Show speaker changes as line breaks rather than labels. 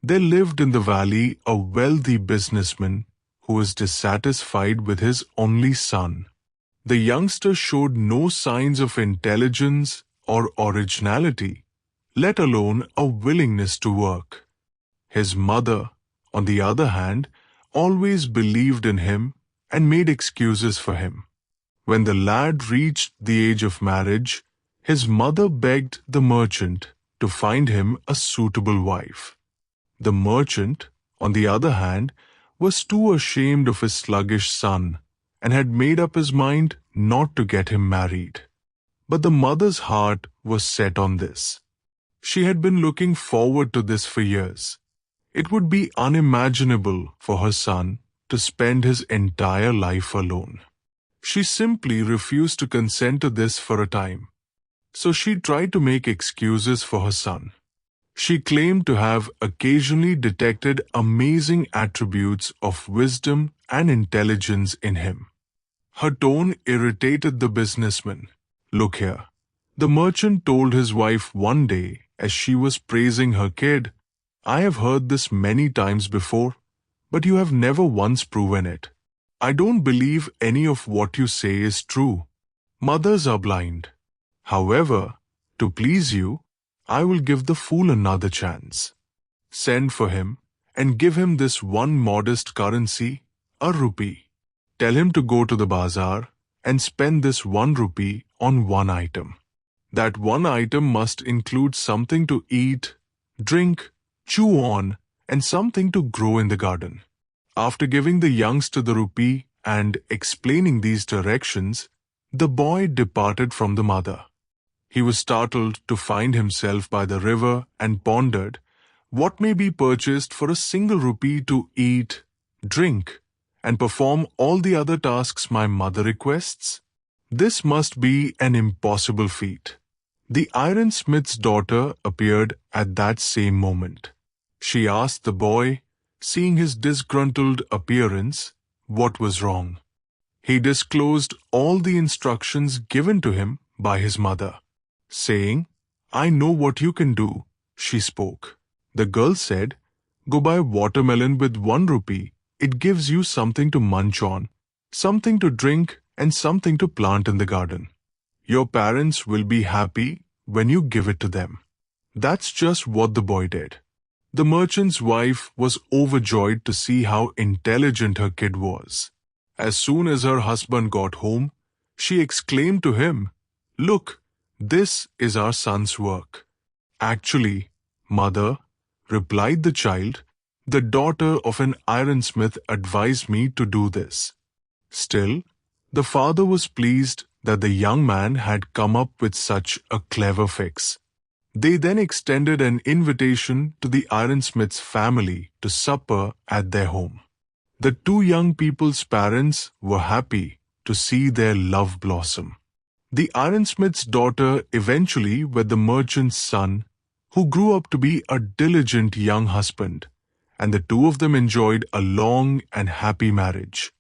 There lived in the valley a wealthy businessman who was dissatisfied with his only son. The youngster showed no signs of intelligence or originality, let alone a willingness to work. His mother, on the other hand, always believed in him and made excuses for him. When the lad reached the age of marriage, his mother begged the merchant to find him a suitable wife. The merchant, on the other hand, was too ashamed of his sluggish son and had made up his mind not to get him married. But the mother's heart was set on this. She had been looking forward to this for years. It would be unimaginable for her son to spend his entire life alone. She simply refused to consent to this for a time. So she tried to make excuses for her son. She claimed to have occasionally detected amazing attributes of wisdom and intelligence in him. Her tone irritated the businessman. "Look here," the merchant told his wife one day as she was praising her kid, "I have heard this many times before, but you have never once proven it. I don't believe any of what you say is true. Mothers are blind. However, to please you, I will give the fool another chance. Send for him and give him this one modest currency, a rupee. Tell him to go to the bazaar and spend this 1 rupee on one item. That one item must include something to eat, drink, chew on, and something to grow in the garden." After giving the youngster the rupee and explaining these directions, the boy departed from the mother. He was startled to find himself by the river and pondered, what may be purchased for a single rupee to eat, drink, and perform all the other tasks my mother requests? This must be an impossible feat. The ironsmith's daughter appeared at that same moment. She asked the boy, seeing his disgruntled appearance, what was wrong. He disclosed all the instructions given to him by his mother. Saying, "I know what you can do," she spoke. The girl said, "Go buy watermelon with 1 rupee. It gives you something to munch on, something to drink, and something to plant in the garden. Your parents will be happy when you give it to them." That's just what the boy did. The merchant's wife was overjoyed to see how intelligent her kid was. As soon as her husband got home, she exclaimed to him, "Look, this is our son's work." "Actually, mother," replied the child, "the daughter of an ironsmith advised me to do this." Still, the father was pleased that the young man had come up with such a clever fix. They then extended an invitation to the ironsmith's family to supper at their home. The two young people's parents were happy to see their love blossom. The ironsmith's daughter eventually wed the merchant's son, who grew up to be a diligent young husband, and the two of them enjoyed a long and happy marriage.